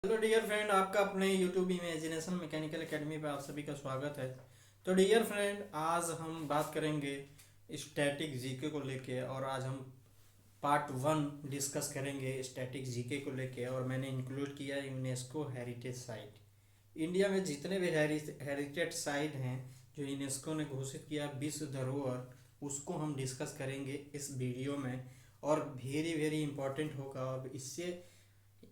Hello dear friend, आपका अपने YouTube imagination mechanical academy पे आप सभी का स्वागत है। तो डियर फ्रेंड, आज हम बात करेंगे स्टैटिक जीके को लेके, और आज हम पार्ट 1 डिस्कस करेंगे स्टैटिक जीके को लेके। और मैंने इंक्लूड किया यूनेस्को हेरिटेज साइट। इंडिया में जितने भी हेरिटेज साइट हैं जो यूनेस्को ने घोषित किया विश्व धरोहर, उसको हम डिस्कस करेंगे इस वीडियो में। और वेरी वेरी इंपॉर्टेंट होगा, और इससे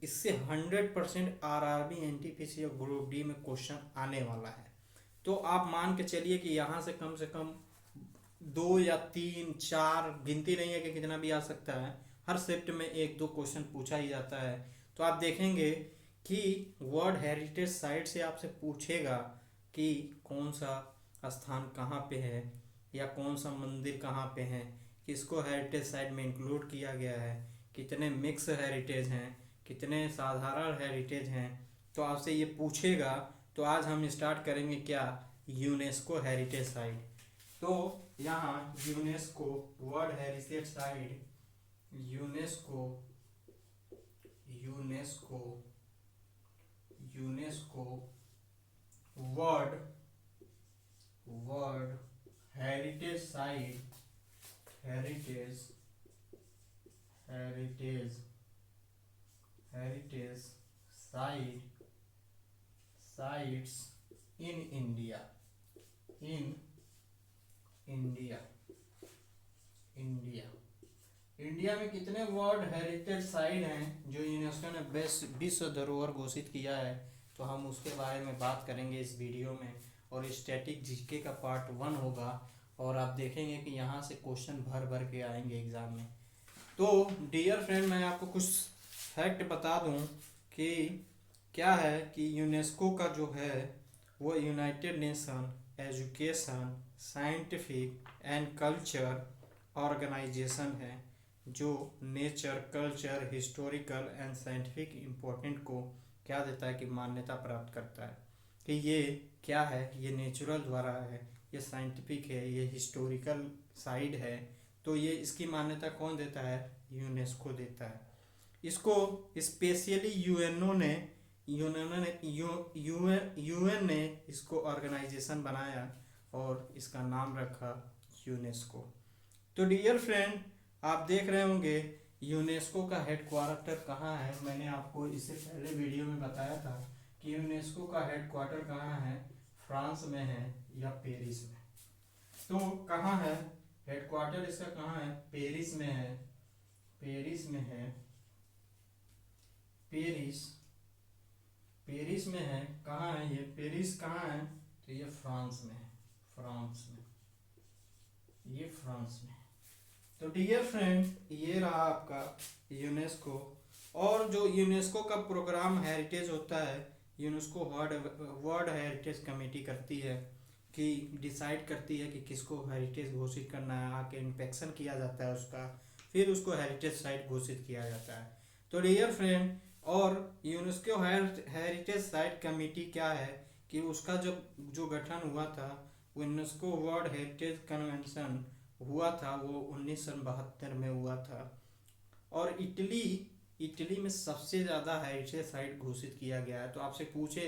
इससे 100% आरआरबी एनटीपीसी और ग्रुप डी में क्वेश्चन आने वाला है। तो आप मान के चलिए कि यहाँ से कम 2 या 3 4 गिनती नहीं है कि कितना भी आ सकता है। हर शिफ्ट में 1 2 क्वेश्चन पूछा ही जाता है। तो आप देखेंगे कि वर्ल्ड हेरिटेज साइट से आपसे पूछेगा कि कौन सा स्थान कहाँ पे है, या कौन सा मंदिर कहाँ पे है, किसको हेरिटेज साइट में इंक्लूड किया गया है, कितने मिक्स हेरिटेज हैं, कितने साधारण हेरिटेज हैं। तो आपसे ये पूछेगा। तो आज हम स्टार्ट करेंगे क्या, यूनेस्को हेरिटेज साइट। तो यहाँ UNESCO world heritage site, UNESCO UNESCO UNESCO world world heritage site, heritage heritage heritage sites in India, in India India India में कितने वर्ल्ड हेरिटेज साइट हैं जो यूनेस्को ने बेस्ट विश्व धरोहर घोषित किया है। तो हम उसके बारे में बात करेंगे इस वीडियो में। और स्टैटिक जीके का पार्ट 1 होगा, और आप देखेंगे कि यहाँ से क्वेश्चन भर भर के आएंगे एग्जाम में। तो डियर फ्रेंड, मैं आपको कुछ फैक्ट बता दूं कि क्या है कि यूनेस्को का जो है वो United Nation education, scientific and culture organisation है, जो nature, culture, historical and scientific important को क्या देता है कि मान्यता प्राप्त करता है कि ये क्या है, ये नेचुरल द्वारा है, ये साइंटिफिक है, ये हिस्टोरिकल साइड है। तो ये इसकी मान्यता कौन देता है, यूनेस्को देता है। इसको स्पेशली यूएन ने इसको ऑर्गेनाइजेशन बनाया और इसका नाम रखा यूनेस्को। तो डियर फ्रेंड, आप देख रहे होंगे यूनेस्को का हेडक्वार्टर कहाँ है। मैंने आपको इससे पहले वीडियो में बताया था कि यूनेस्को का हेडक्वार्टर कहाँ है, फ्रांस में है या पेरिस में। तो कहाँ है हेडक्वार्टर इसका, कहाँ है, पेरिस में है, पेरिस में है, पेरिस पेरिस में है। कहाँ है ये, पेरिस कहाँ है, तो ये फ्रांस में है, फ्रांस में, ये फ्रांस में। तो डियर फ्रेंड, ये रहा आपका यूनेस्को। और जो यूनेस्को का प्रोग्राम हेरिटेज होता है, यूनेस्को वर्ल्ड हेरिटेज कमेटी करती है कि डिसाइड करती है कि किसको हेरिटेज घोषित करना है। आके इंस्पेक्शन किया जाता है उसका, फिर उसको हेरिटेज साइट घोषित किया जाता है। तो डियर फ्रेंड, और यूनेस्को हेरिटेज साइट कमेटी क्या है कि उसका जो गठन हुआ था, यूनेस्को वर्ल्ड हेरिटेज कन्वेंशन हुआ था, वो 1972 में हुआ था। और इटली में सबसे ज़्यादा हेरिटेज साइट घोषित किया गया है। तो आपसे पूछे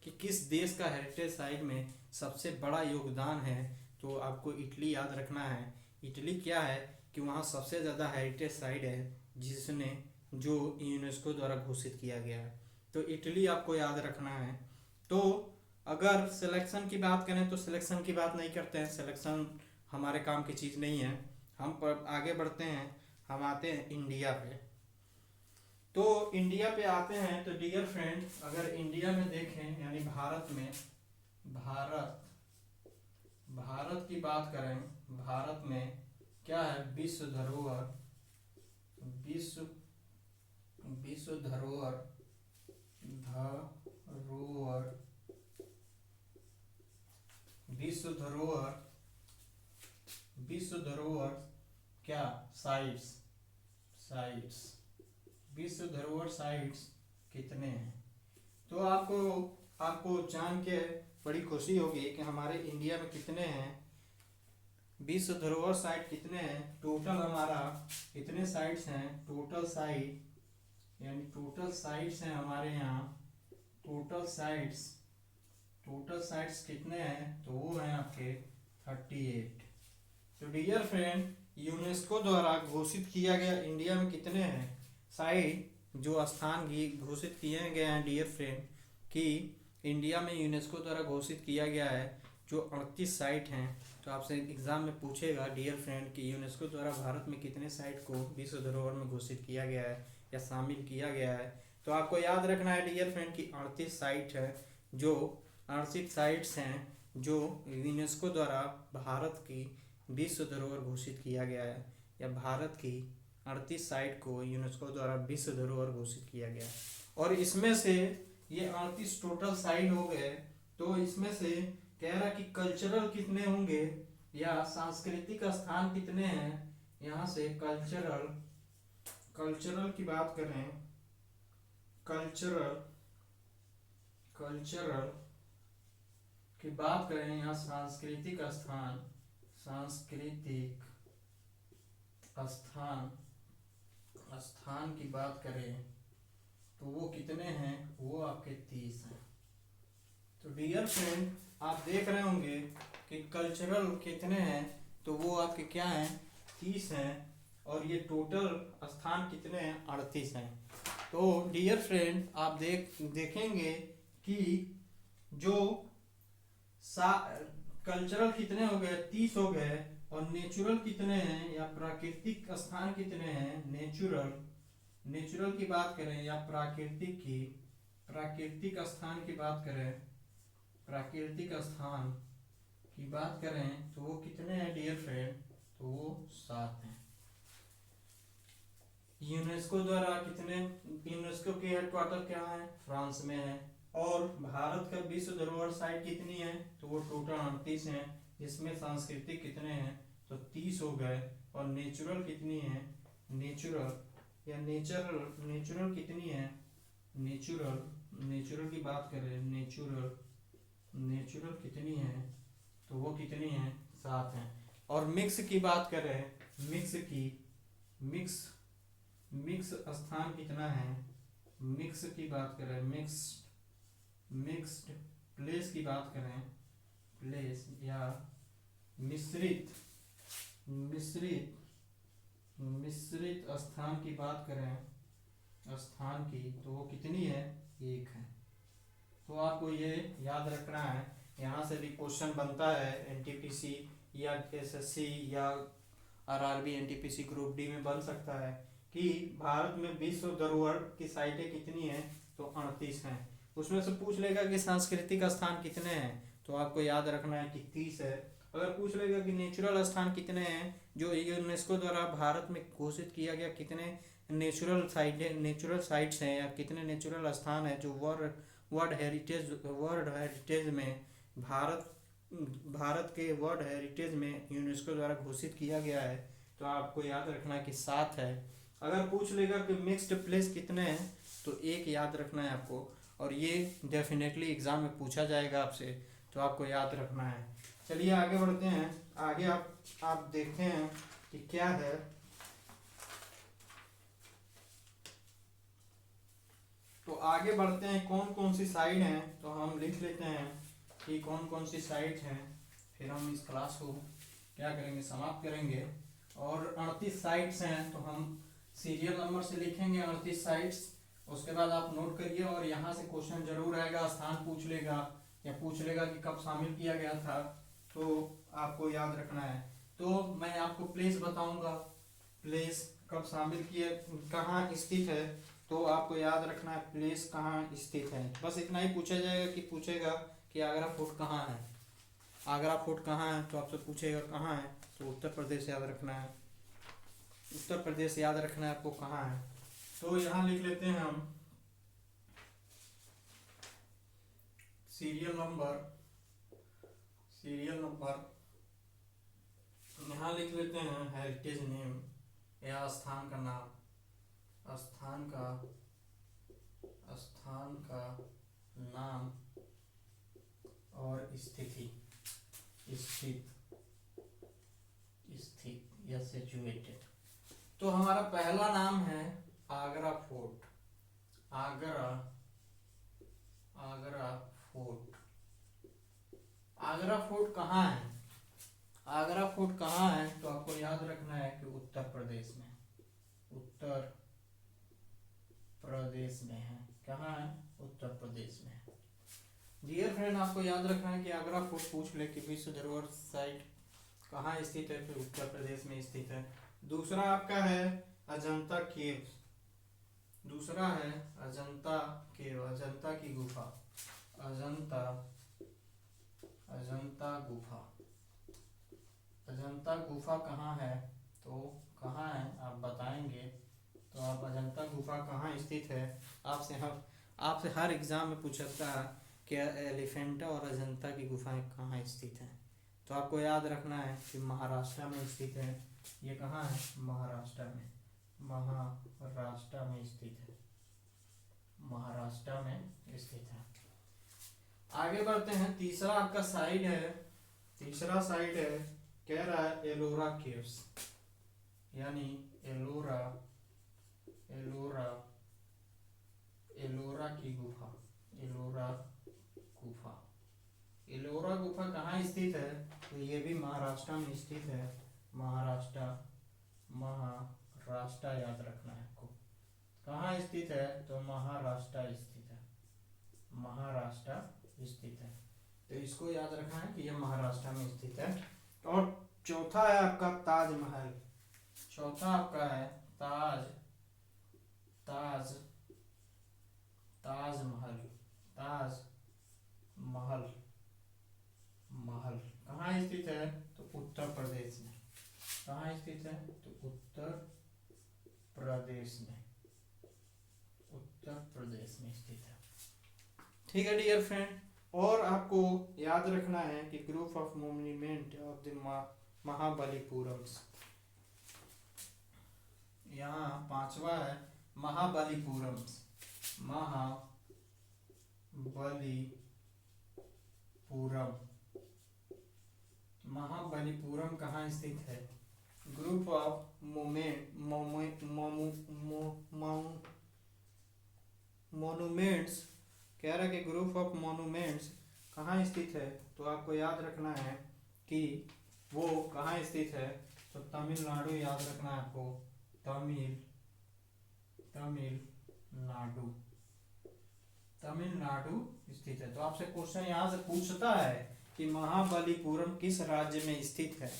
कि किस देश का हेरिटेज साइट में सबसे बड़ा योगदान है, तो आपको इटली याद रखना है। इटली क्या है कि वहाँ सबसे ज़्यादा हेरिटेज साइट है जिसने जो यूनेस्को द्वारा घोषित किया गया है। तो इटली आपको याद रखना है। तो अगर सिलेक्शन की बात करें तो सिलेक्शन की बात नहीं करते हैं, सिलेक्शन हमारे काम की चीज़ नहीं है। हम आगे बढ़ते हैं, हम आते हैं इंडिया पे। तो इंडिया पे आते हैं तो डियर फ्रेंड, अगर इंडिया में देखें यानी भारत भारत की बात करें, भारत में क्या है, विश्व धरोहर, विश्व विश्व धरोहर धरोहर विश्व धरोहर विश्व धरोहर क्या, साइट्स साइट्स विश्व धरोहर साइट्स कितने हैं। तो आपको आपको जान के बड़ी खुशी होगी कि हमारे इंडिया में कितने हैं, विश्व धरोहर साइट कितने हैं। टोटल हमारा कितने साइट्स हैं, टोटल साइट यानी टोटल साइट्स हैं हमारे यहाँ टोटल साइट्स कितने हैं, तो वो हैं आपके 38। तो डियर फ्रेंड, यूनेस्को द्वारा घोषित किया गया इंडिया में कितने हैं साइट, जो स्थान घोषित किए गए हैं डियर फ्रेंड, कि इंडिया में यूनेस्को द्वारा घोषित किया गया है जो 38 साइट हैं। तो आपसे एग्जाम में पूछेगा डियर फ्रेंड कि यूनेस्को द्वारा भारत में कितने साइट को विश्व धरोहर में घोषित किया गया है या शामिल किया गया है। तो आपको याद रखना है डियर फ्रेंड कि 38 साइट है, जो 38 साइट्स हैं जो यूनेस्को द्वारा भारत की विश्व धरोहर घोषित किया गया है, या भारत की 38 साइट को यूनेस्को द्वारा विश्व धरोहर घोषित किया गया है। और इसमें से ये 38 टोटल साइट हो गए, तो इसमें से कह रहा कि कल्चरल कितने होंगे या सांस्कृतिक स्थान कितने हैं। यहाँ से कल्चरल की बात करें, कल्चरल की बात करें, यहाँ सांस्कृतिक स्थान की बात करें, तो वो कितने हैं, वो आपके 30 हैं। तो डियर फ्रेंड, आप देख रहे होंगे कि कल्चरल कितने हैं, तो वो आपके क्या हैं, 30 हैं, और ये टोटल स्थान कितने हैं, 38 हैं। तो डियर फ्रेंड, आप देखेंगे कि जो कल्चरल कितने हो गए, 30 हो गए, और नेचुरल कितने हैं या प्राकृतिक स्थान कितने हैं, नेचुरल की बात करें या प्राकृतिक स्थान की बात करें, तो वो कितने हैं डियर फ्रेंड, तो वो 7 हैं। यूनेस्को द्वारा यूनेस्को के हेडक्वार्टर क्या है, फ्रांस में है। और भारत का विश्व धरोहर साइट कितनी है, तो वो टोटल 38 है, जिसमें सांस्कृतिक कितने हैं, तो 30 हो गए। और नेचुरल कितनी है, नेचुरल कितनी है, नेचुरल की बात करें, नेचुरल कितनी है, तो वो कितनी है, 7 है। और मिक्स की बात करें, मिक्स स्थान कितना है, मिक्स की बात करें, मिक्स्ड प्लेस की बात करें, प्लेस या मिश्रित स्थान की बात करें, स्थान की, तो वो कितनी है, 1 है। तो आपको ये याद रखना है, यहाँ से भी क्वेश्चन बनता है एनटीपीसी या एसएससी या आरआरबी एनटीपीसी ग्रुप डी में बन सकता है कि भारत में विश्व धरोहर की साइटें कितनी हैं, तो 38 हैं। उसमें से पूछ लेगा कि सांस्कृतिक स्थान कितने हैं, तो आपको याद रखना है कि 30 है। अगर पूछ लेगा कि नेचुरल स्थान कितने हैं जो यूनेस्को द्वारा भारत में घोषित किया गया, कितने नेचुरल साइट्स हैं या कितने नेचुरल स्थान हैं जो वर्ल्ड हेरिटेज में भारत के वर्ल्ड हेरिटेज में यूनेस्को द्वारा घोषित किया गया है, तो आपको याद रखना है कि 7 है। अगर पूछ लेगा कि मिक्स्ड प्लेस कितने हैं, तो 1 याद रखना है आपको, और ये डेफिनेटली एग्जाम में पूछा जाएगा आपसे, तो आपको याद रखना है। चलिए आगे बढ़ते हैं, आगे आप देखते हैं कि क्या है। तो आगे बढ़ते हैं, कौन कौन सी साइड हैं, तो हम लिख लेते हैं कि कौन कौन सी साइट हैं, फिर हम इस क्लास को क्या करेंगे, समाप्त करेंगे। और 38 साइट्स हैं, तो हम सीरियल नंबर से लिखेंगे 38 साइट्स। उसके बाद आप नोट करिए, और यहाँ से क्वेश्चन जरूर आएगा, स्थान पूछ लेगा या पूछ लेगा कि कब शामिल किया गया था, तो आपको याद रखना है। तो मैं आपको प्लेस बताऊंगा, प्लेस कब शामिल किए, कहाँ स्थित है, तो आपको याद रखना है प्लेस कहाँ स्थित है। बस इतना ही पूछेगा कि आगरा फोर्ट कहाँ है, आगरा फोर्ट कहाँ है, तो आपसे पूछेगा कहाँ है, तो उत्तर प्रदेश याद रखना है, उत्तर प्रदेश याद रखना है आपको कहाँ है। तो यहाँ लिख लेते हैं हम सीरियल नंबर, यहाँ लिख लेते हैं हेरिटेज नेम या स्थान का नाम, स्थान का नाम और स्थिति, स्थित या सिचुएटेड। तो हमारा पहला नाम है आगरा फोर्ट, आगरा आगरा फोर्ट कहाँ है? आगरा फोर्ट कहाँ है? तो आपको याद रखना है कि उत्तर प्रदेश में, उत्तर प्रदेश में है। कहाँ है? उत्तर प्रदेश में है। डियर फ्रेंड, आपको याद रखना है कि आगरा फोर्ट पूछ ले कि विश्व धरोहर साइट कहाँ स्थित है, तो उत्तर प्रदेश में स्थित है। दूसरा आपका है अजंता केव, दूसरा है अजंता केव, अजंता की गुफा, अजंता, अजंता गुफा। अजंता गुफा कहाँ है? तो कहाँ है आप बताएंगे तो आप अजंता गुफा कहाँ स्थित है? आपसे हर एग्जाम में पूछता है कि एलिफेंटा और अजंता की गुफाएं कहाँ स्थित हैं। तो आपको याद रखना है कि महाराष्ट्र में स्थित है। ये कहाँ है? महाराष्ट्र में, महाराष्ट्र में स्थित है, महाराष्ट्र में स्थित है। आगे बढ़ते हैं। तीसरा आपका साइड है, तीसरा साइड है, कह रहा है एलोरा केव्स, यानी एलोरा, एलोरा, एलोरा की गुफा, एलोरा गुफा। एलोरा गुफा कहाँ स्थित है? तो ये भी महाराष्ट्र में स्थित है, महाराष्ट्र, महाराष्ट्र याद रखना है आपको। कहाँ स्थित है? तो महाराष्ट्र स्थित है, महाराष्ट्र स्थित है। तो इसको याद रखना है कि यह महाराष्ट्र में स्थित है। और चौथा है आपका ताजमहल, चौथा आपका है ताज, ताज, ताजमहल, ताज महल, महल कहाँ स्थित है? तो उत्तर प्रदेश में। कहाँ स्थित है? तो उत्तर प्रदेश में, उत्तर प्रदेश में स्थित है। ठीक है डियर फ्रेंड, और आपको याद रखना है कि group of monument of the Mahabalipurams, यहाँ पांचवा है महाबलीपुरम्स, महाबलीपुरम, महाबलीपुरम कहाँ स्थित है? ग्रुप ऑफ मोन्यूमेंट्स, कह रहा है कि ग्रुप ऑफ मोन्यूमेंट्स कहाँ स्थित है? तो आपको याद रखना है कि वो कहाँ स्थित है? तो तमिलनाडु याद रखना है आपको, तमिलनाडु, तमिलनाडु स्थित है। तो आपसे क्वेश्चन यहाँ से पूछता है कि महाबलीपुरम किस राज्य में स्थित है,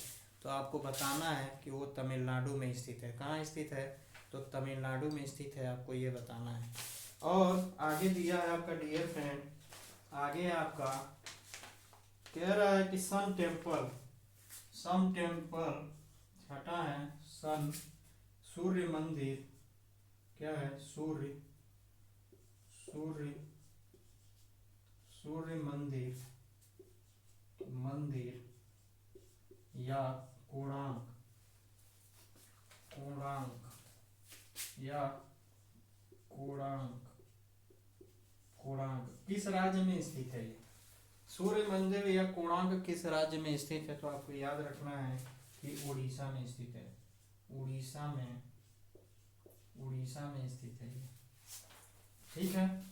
तो आपको बताना है कि वो तमिलनाडु में स्थित है। कहाँ स्थित है? तो तमिलनाडु में स्थित है, आपको ये बताना है। और आगे दिया है आपका डियर फ्रेंड, आगे आपका कह रहा है कि सन टेम्पल, सन टेम्पल छठा है, सन सूर्य मंदिर, क्या है? सूर्य, सूर्य, सूर्य मंदिर, मंदिर या कोणार्क, कोणार्क या कोणार्क, कोणार्क किस राज्य में स्थित है? ये सूर्य मंदिर या कोणार्क किस राज्य में स्थित है? तो आपको याद रखना है कि उड़ीसा में स्थित है, उड़ीसा में, उड़ीसा में स्थित है ये। ठीक है,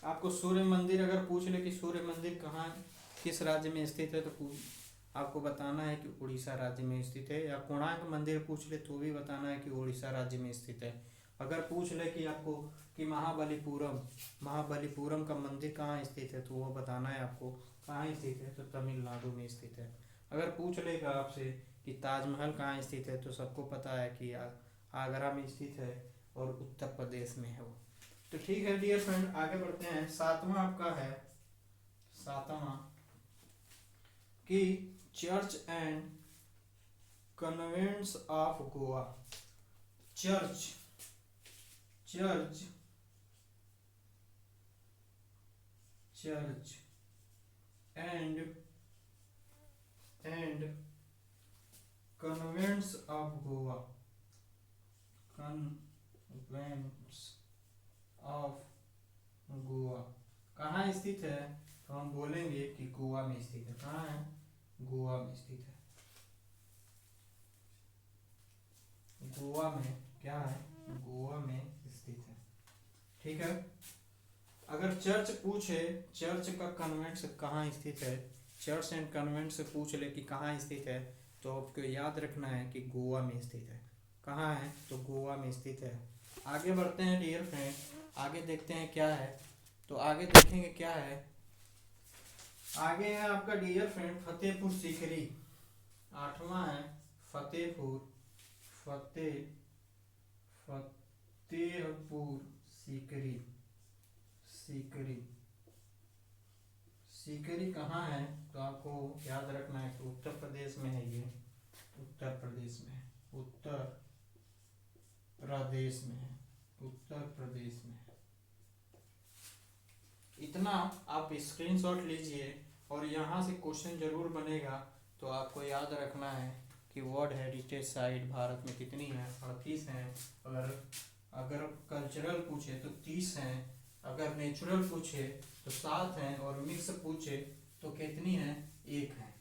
आपको सूर्य मंदिर अगर पूछ ले कि सूर्य मंदिर कहाँ किस राज्य में स्थित है, तो आपको बताना है कि उड़ीसा राज्य में स्थित है। या कोणार्क मंदिर पूछ ले तो भी बताना है कि उड़ीसा राज्य में स्थित है। अगर पूछ ले कि आपको कि महाबलीपुरम, महाबलीपुरम का मंदिर कहाँ स्थित है, तो वो बताना है आपको कहाँ स्थित है, तो तमिलनाडु में स्थित है। अगर पूछ लेगा आपसे कि ताजमहल कहाँ स्थित है, तो सबको पता है कि आगरा में स्थित है और उत्तर प्रदेश में है वो। तो ठीक है डियर फ्रेंड, आगे बढ़ते हैं। सातवां आपका है, सातवां कि church and convents of Goa, church, church, church and convents of Goa, convents of Goa कहाँ स्थित है? तो हम बोलेंगे कि गोवा में स्थित है। कहाँ है? गोवा में स्थित है। गोवा में क्या है? गोवा में स्थित है। ठीक है, अगर चर्च पूछे, चर्च का कन्वेंट कहाँ स्थित है, चर्च एंड कन्वेंट से पूछ ले कि कहाँ स्थित है, तो आपको याद रखना है कि गोवा में स्थित है। कहाँ है, तो गोवा में स्थित है। आगे बढ़ते हैं डियर फ्रेंड, आगे देखते हैं क्या है। तो आगे देखेंगे क्या है, आगे है आपका डियर फ्रेंड फतेहपुर सीकरी। 8वां है फतेहपुर फतेहपुर सीकरी। सीकरी सीकरी कहाँ है, तो आपको याद रखना है कि उत्तर प्रदेश में है। ये उत्तर प्रदेश में है, उत्तर प्रदेश में है, उत्तर प्रदेश में है। इतना आप स्क्रीनशॉट लीजिए और यहाँ से क्वेश्चन जरूर बनेगा। तो आपको याद रखना है कि वर्ल्ड हेरिटेज साइट भारत में कितनी है, 38 हैं। अगर कल्चरल पूछे तो 30 हैं, अगर नेचुरल पूछे तो 7 हैं, और मिक्स पूछे तो कितनी है, 1 है।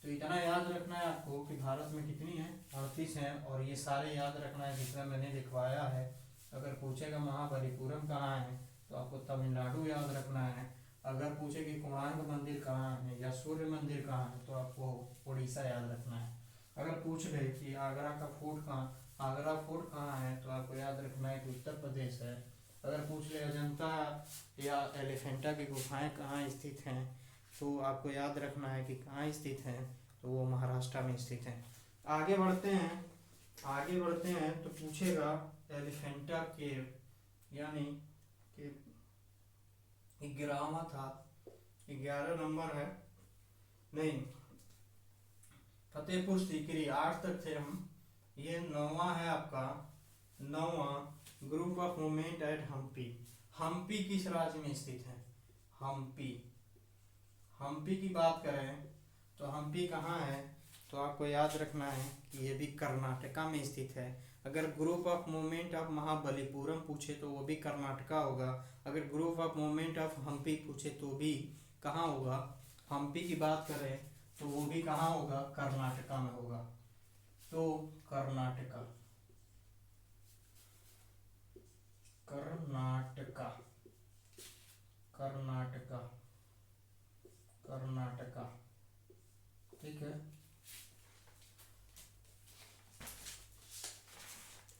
तो इतना याद रखना है आपको कि भारत में कितनी है, 38 हैं। और ये सारे याद रखना है जितना मैंने लिखवाया है। अगर पूछेगा महाबलीपुरम कहाँ है, तो आपको तमिलनाडु याद रखना है। अगर पूछे कि कोणार्क मंदिर कहाँ है या सूर्य मंदिर कहाँ है, तो आपको उड़ीसा याद रखना है। अगर पूछ ले कि आगरा फोर्ट कहाँ है, तो आपको याद रखना है कि उत्तर प्रदेश है। अगर पूछ ले अजंता या एलिफेंटा की गुफाएं कहाँ स्थित हैं, तो आपको याद रखना है कि कहाँ स्थित हैं, तो वो महाराष्ट्र में स्थित हैं। आगे बढ़ते हैं तो पूछेगा एलिफेंटा केव, यानी कि 11वां था, 11 नंबर है, नहीं फतेहपुर सीकरी 8 तक थे हम। ये 9वां है आपका, 9वां group of movement at Hampi. Hampi किस राज्य में स्थित है, हम्पी की बात करें तो हम्पी कहाँ है, तो आपको याद रखना है कि ये भी कर्नाटका में स्थित है। अगर group of movement of Mahabalipuram पूछे तो वो भी कर्नाटका होगा। अगर group of movement of Hampi पूछे तो भी कहाँ होगा, हम्पी की बात करें तो वो भी कहाँ होगा, कर्नाटका में होगा। तो कर्नाटका ठीक है।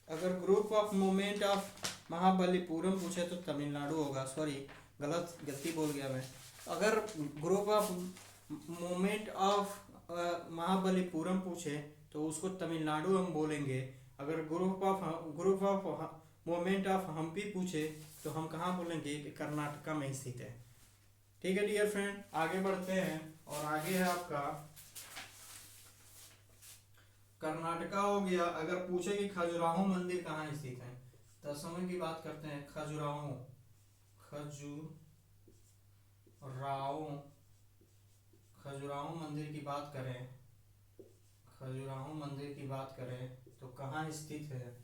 अगर group of movement of Mahabalipuram पूछे तो तमिलनाडु होगा। सॉरी, गलती बोल गया मैं। अगर group of movement of Mahabalipuram पूछे तो उसको तमिलनाडु हम बोलेंगे। अगर group of movement of Hampi पूछे तो हम कहाँ बोलेंगे कि कर्नाटका में स्थित है। ठीक है डियर फ्रेंड, आगे बढ़ते हैं। और आगे है आपका कर्नाटका हो गया। अगर पूछे कि खजुराहो मंदिर कहाँ स्थित है, 10वें की बात करते हैं। खजुराहो मंदिर की बात करें तो कहाँ स्थित है,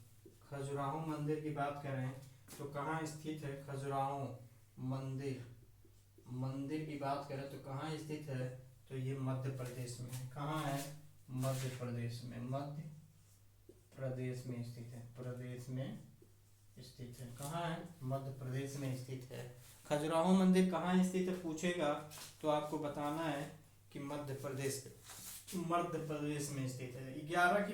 खजुराहो मंदिर की बात करें तो कहाँ स्थित है, खजुराहो मंदिर की बात करें तो कहाँ स्थित है, तो ये मध्य प्रदेश में है। कहाँ है, मध्य प्रदेश में स्थित है। कहाँ है, मध्य प्रदेश में स्थित है। खजुराहो मंदिर कहाँ स्थित है पूछेगा तो आपको बताना है कि मध्य प्रदेश में स्थित है। 11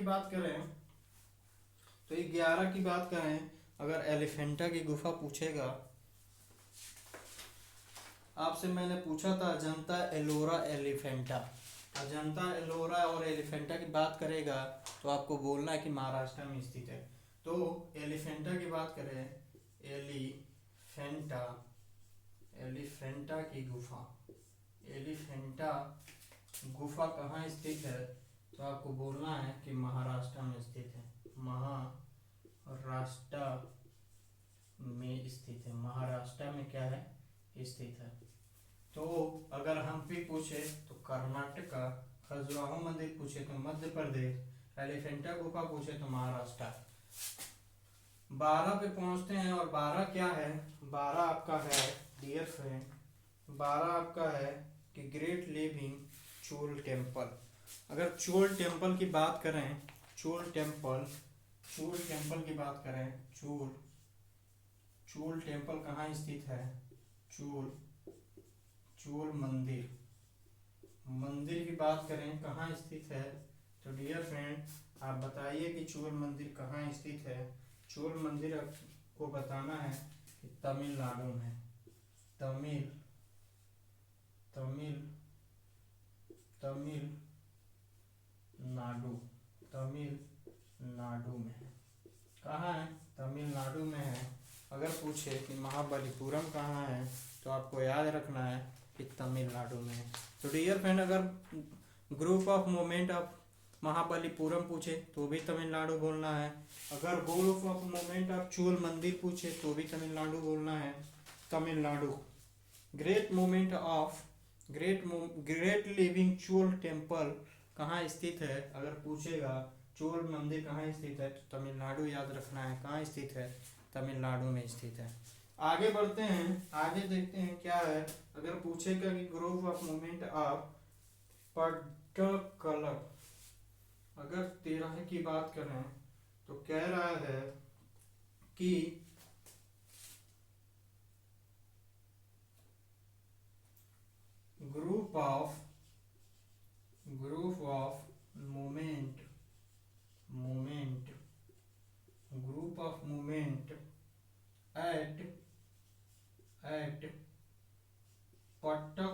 की बात करें अगर एलिफेंटा की गुफा पूछेगा, आपसे मैंने पूछा था अजंता एलोरा और एलिफेंटा की बात करेगा तो आपको बोलना है कि महाराष्ट्र में स्थित है। तो एलिफेंटा की बात करें, एलिफेंटा की गुफा कहाँ स्थित है, तो आपको बोलना है कि महाराष्ट्र में स्थित है। महाराष्ट्र में क्या है, स्थित है। तो अगर हम्पी पूछे तो कर्नाटका, खजुराहो मंदिर पूछे तो मध्य प्रदेश, एलिफेंटा गुफा पूछे तो महाराष्ट्र। 12 पे पहुंचते हैं। और 12 क्या है, 12 आपका है डियर फ्रेंड, 12 आपका है कि ग्रेट लिविंग चोल टेम्पल। अगर चोल टेम्पल की बात करें, चोल टेम्पल कहाँ स्थित है, चोल मंदिर मंदिर की बात करें कहाँ स्थित है, तो डियर फ्रेंड आप बताइए कि चोल मंदिर कहाँ स्थित है। चोल मंदिर आपको बताना है कि तमिलनाडु में। तमिल तमिल तमिलनाडु तमिलनाडु में है। कहाँ है, तमिलनाडु में है। अगर पूछे कि महाबलीपुरम कहाँ है तो आपको याद रखना है कि तमिलनाडु में है। तो डियर फ्रेंड अगर group of movement of Mahabalipuram पूछे तो भी तमिलनाडु बोलना है। अगर group of movement of Chola मंदिर पूछे तो भी तमिलनाडु बोलना है। Tamil Nadu. Great movement of great living Chola temple कहाँ स्थित है, अगर पूछेगा चोल मंदिर कहाँ स्थित है तो तमिलनाडु याद रखना है। कहाँ स्थित है, तमिलनाडु में स्थित है। आगे बढ़ते हैं, आगे देखते हैं क्या है। अगर पूछेगा कि group of movement of Pattadakal, अगर 13 की बात करें तो कह रहा है कि group of movement group of movement eight पट्टा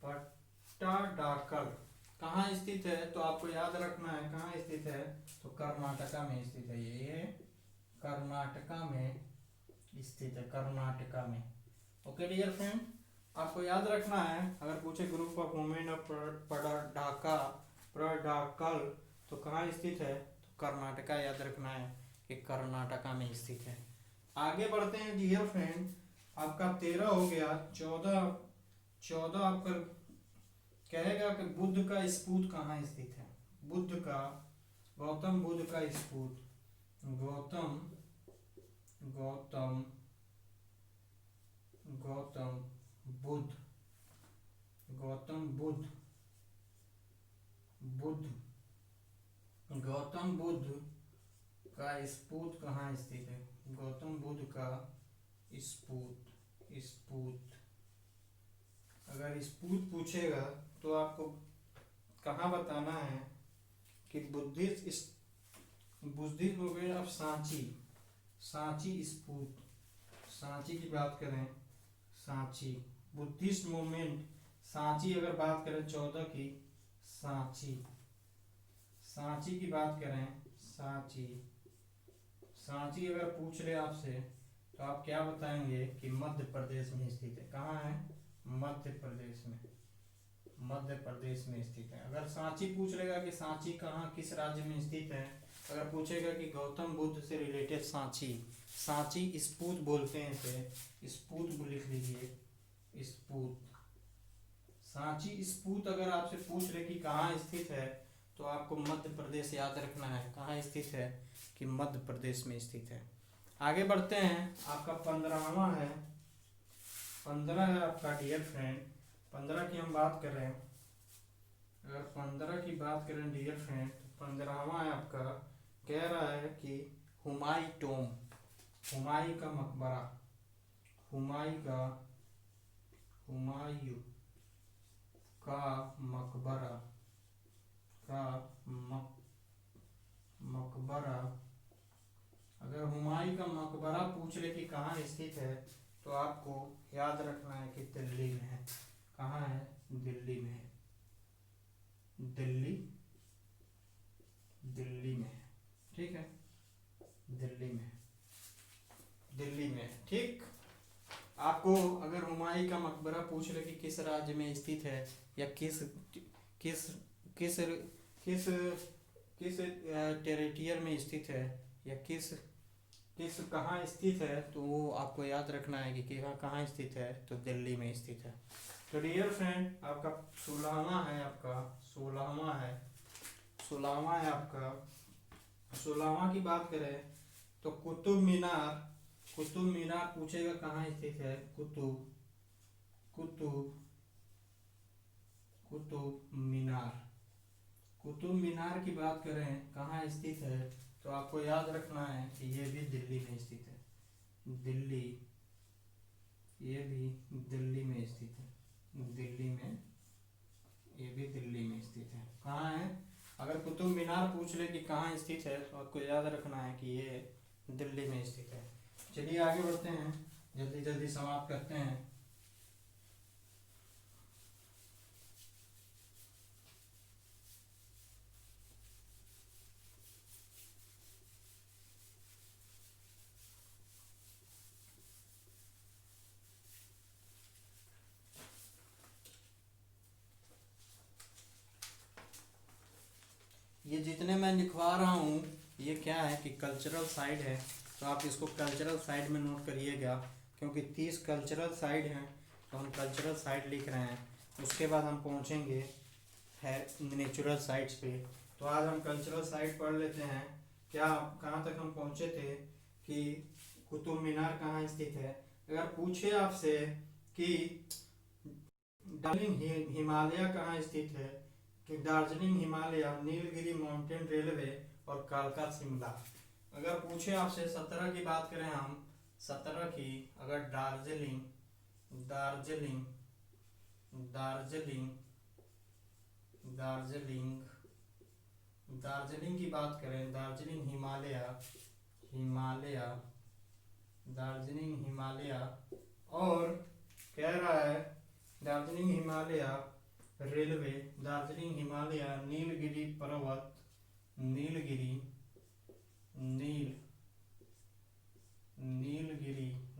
पट्टाडाकल कहाँ स्थित है, तो आपको याद रखना है कहाँ स्थित है, तो कर्नाटका में स्थित है। ये कर्नाटका में स्थित है, कर्नाटका में। ओके डियर फ्रेंड आपको याद रखना है। अगर पूछे ग्रुप ऑफ मूवमेंट ऑफ पट्टाडाकल तो कहाँ स्थित है, तो कर्नाटका याद रखना है कि कर्नाटका में स्थित है। आगे बढ़ते हैं डियर फ्रेंड, आपका 13 हो गया। 14 आपका कहेगा कि बुद्ध का स्तूप कहाँ स्थित है। बुद्ध का, गौतम बुद्ध का स्तूप, गौतम बुद्ध का स्तूप कहाँ स्थित है। गौतम बुद्ध का स्तूप अगर स्तूप पूछेगा तो आपको कहाँ बताना है कि बुद्धिस्ट मूवमेंट ऑफ सांची स्तूप। सांची की बात करें, सांची बुद्धिस्ट मूवमेंट सांची अगर बात करें 14 की, सांची की बात करें, सांची अगर पूछ रहे आपसे तो आप क्या बताएंगे कि मध्य प्रदेश में स्थित है। कहाँ है, मध्य प्रदेश में स्थित है। अगर सांची पूछ लेगा कि सांची कहाँ किस राज्य में स्थित है, अगर पूछेगा कि गौतम बुद्ध से रिलेटेड सांची स्तूप बोलते हैं इसे, स्तूप लिख लीजिए, स्तूप। सांची स्तूप अगर आपसे पूछ रहे कि कहाँ स्थित है तो आपको मध्य प्रदेश याद रखना है। कहाँ स्थित है, कि मध्य प्रदेश में स्थित है। आगे बढ़ते हैं, आपका 15वां है। 15 है आपका डियर फ्रेंड। 15 की हम बात करें, अगर 15 की बात करें डियर फ्रेंड तो 15वां है आपका, कह रहा है कि हुमायूं टॉम, हुमायूं का मकबरा, हुमायूं का मकबरा अगर हुमायूं का मकबरा पूछ ले कि कहाँ स्थित है तो आपको याद रखना है कि दिल्ली में है। कहाँ है, दिल्ली में है। दिल्ली में है, ठीक है, दिल्ली में है, ठीक। आपको अगर हुमायूं का मकबरा पूछ ले कि किस राज्य में स्थित है या किस टेरिटियर में स्थित है या किस कहाँ स्थित है, तो वो आपको याद रखना है कि कहाँ स्थित है, तो दिल्ली में स्थित है। तो डियर फ्रेंड आपका 16वां है, आपका 16वां है आपका। 16वां की बात करें तो कुतुब मीनार पूछेगा कहाँ स्थित है, कुतुब मीनार की बात करें कहाँ स्थित है तो आपको याद रखना है कि ये भी दिल्ली में स्थित है। दिल्ली, ये भी दिल्ली में स्थित है। दिल्ली में, ये भी दिल्ली में स्थित है। कहाँ है? अगर कुतुब मीनार पूछ ले कि कहाँ स्थित है तो आपको याद रखना है कि ये दिल्ली में स्थित है। चलिए आगे बढ़ते हैं, जल्दी जल्दी समाप्त करते हैं। ये जितने मैं लिखवा रहा हूँ ये क्या है कि कल्चरल साइट है, तो आप इसको कल्चरल साइट में नोट करिएगा, क्योंकि 30 कल्चरल साइट हैं तो हम कल्चरल साइट लिख रहे हैं। उसके बाद हम पहुँचेंगे है नेचुरल साइट्स पे। तो आज हम कल्चरल साइट पढ़ लेते हैं। क्या, कहाँ तक हम पहुँचे थे कि कुतुब मीनार कहाँ स्थित है। अगर पूछे आपसे कि दार्जिलिंग हिमालय कहाँ स्थित है, कि दार्जिलिंग हिमालय, नीलगिरी माउंटेन रेलवे और कालका शिमला। अगर पूछे आपसे 17 की बात करें हम, 17 की, अगर दार्जिलिंग दार्जिलिंग दार्जिलिंग दार्जिलिंग दार्जिलिंग की बात करें, दार्जिलिंग हिमालय, हिमालय, दार्जिलिंग हिमालय, और कह रहा है दार्जिलिंग हिमालय रेलवे, दार्जिलिंग हिमालय नीलगिरी पर्वत, नीलगिरी, नीलगिरी,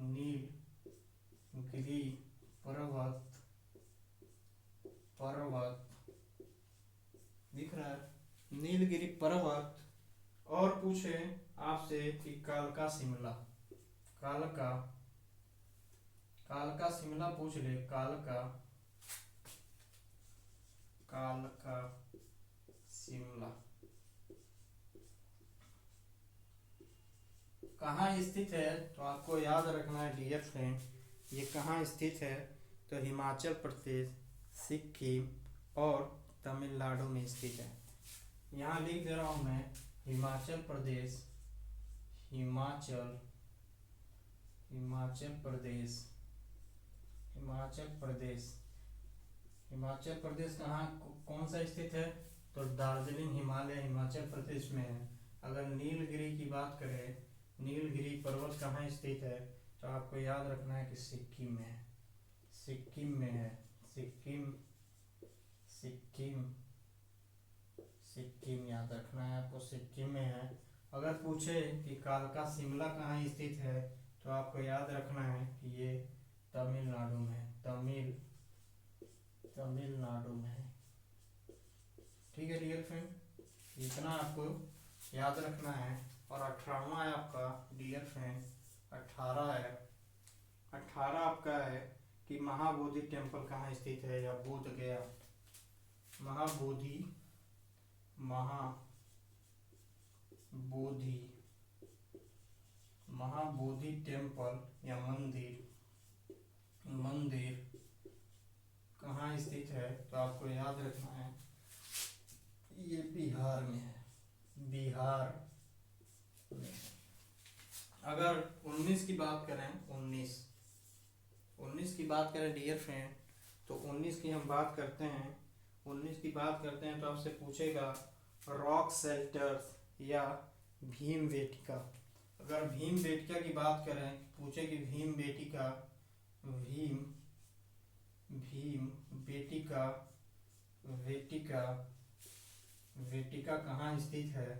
नीलगिरी पर्वत, दिख रहा है, नीलगिरी पर्वत। और पूछे आपसे कि कालका शिमला, कालका, कालका शिमला पूछ ले, कालका, कालका शिमला कहाँ स्थित है, तो आपको याद रखना है डियर फ्रेंड, ये कहाँ स्थित है, तो हिमाचल प्रदेश, सिक्किम और तमिलनाडु में स्थित है। यहाँ लिख दे रहा हूँ मैं, हिमाचल प्रदेश, हिमाचल, हिमाचल प्रदेश, हिमाचल प्रदेश, हिमाचल प्रदेश कहाँ, कौन सा स्थित है, तो दार्जिलिंग हिमालय हिमाचल प्रदेश में है। अगर नीलगिरी की बात करें, नीलगिरी पर्वत कहाँ स्थित है, तो आपको याद रखना है कि सिक्किम में है, सिक्किम में है, सिक्किम, सिक्किम, सिक्किम याद रखना है आपको, सिक्किम में है। अगर पूछे कि कालका शिमला कहाँ स्थित है, तो आपको याद रखना है कि ये तमिलनाडु में है, तमिलनाडु में है। ठीक है डियर फ्रेंड, इतना आपको याद रखना है। और 18वां है आपका डियर फ्रेंड, 18 है, 18 आपका है कि महाबोधि टेम्पल कहाँ स्थित है, या बोध गया, महाबोधि, महाबोधि टेम्पल या मंदिर कहाँ स्थित है, तो आपको याद रखना है ये बिहार में है, बिहार में। अगर 19 की बात करें, 19 की बात करें डियर फ्रेंड, तो 19 की हम बात करते हैं, 19 की बात करते हैं तो आपसे पूछेगा रॉक शेल्टर्स या भीम बेटिका। अगर भीम बेटिका की बात करें, पूछे कि भीम बेटिका, भीम बेटिका, वेटिका कहाँ स्थित है,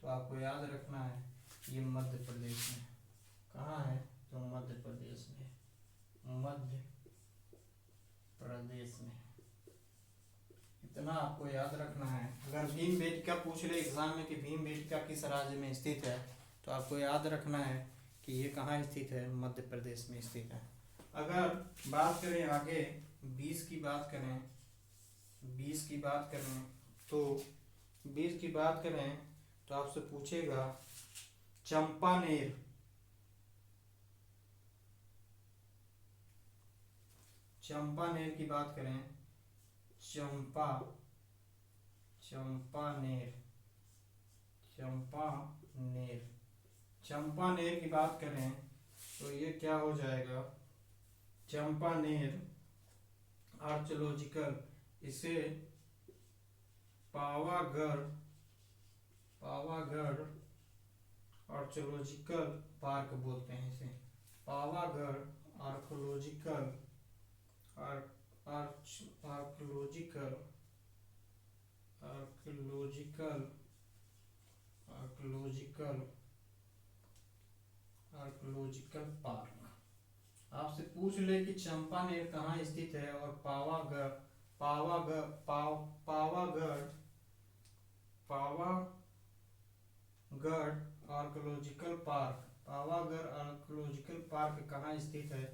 तो आपको याद रखना है ये मध्य प्रदेश में। कहाँ है, तो मध्य प्रदेश में, मध्य प्रदेश में। इतना आपको याद रखना है। अगर भीम बेटिका पूछ ले एग्जाम में कि भीम बेटिका किस राज्य में स्थित है, तो आपको याद रखना है कि ये कहाँ स्थित है, मध्य प्रदेश में स्थित है। अगर बात करें आगे 20 की बात करें, 20 की बात करें तो 20 की बात करें तो आपसे पूछेगा चंपानेर, चंपानेर की बात करें, चंपानेर, चंपानेर। चंपानेर की बात करें तो ये क्या हो जाएगा, चंपानेर आर्चोलॉजिकल, इसे पावागढ़ आर्चोलॉजिकल पार्क बोलते हैं इसे। Pavagadh archaeological archaeological archaeological archaeological archaeological park. आपसे पूछ ले कि चंपानेर कहाँ स्थित है और Pavagadh Pavagadh Pavagadh Pavagadh archaeological park, Pavagadh archaeological park कहाँ स्थित है,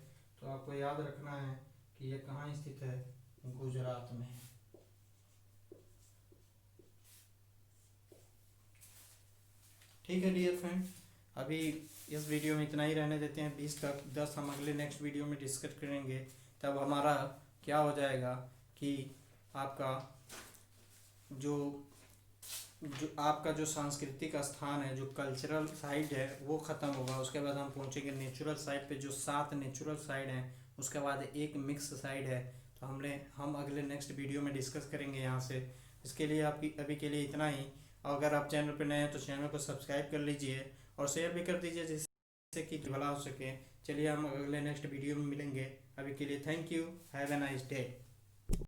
तो आपको याद रखना है कि ये कहाँ स्थित है, गुजरात में है। ठीक है डियर फ्रेंड, अभी इस वीडियो में इतना ही रहने देते हैं। 20 तक 10 हम अगले नेक्स्ट वीडियो में डिस्कस करेंगे। तब हमारा क्या हो जाएगा कि आपका जो आपका जो सांस्कृतिक स्थान है, जो कल्चरल साइड है, वो ख़त्म होगा। उसके बाद हम पहुंचेंगे नेचुरल साइड पे, जो 7 नेचुरल साइड हैं। उसके बाद एक मिक्स साइड है, तो हम अगले नेक्स्ट वीडियो में डिस्कस करेंगे यहाँ से। इसके लिए आपकी अभी के लिए इतना ही। अगर आप चैनल पर नए हैं तो चैनल को सब्सक्राइब कर लीजिए और शेयर भी कर दीजिए, जिससे कि भला हो सके। चलिए हम अगले नेक्स्ट वीडियो में मिलेंगे। अभी के लिए thank you, have a nice day.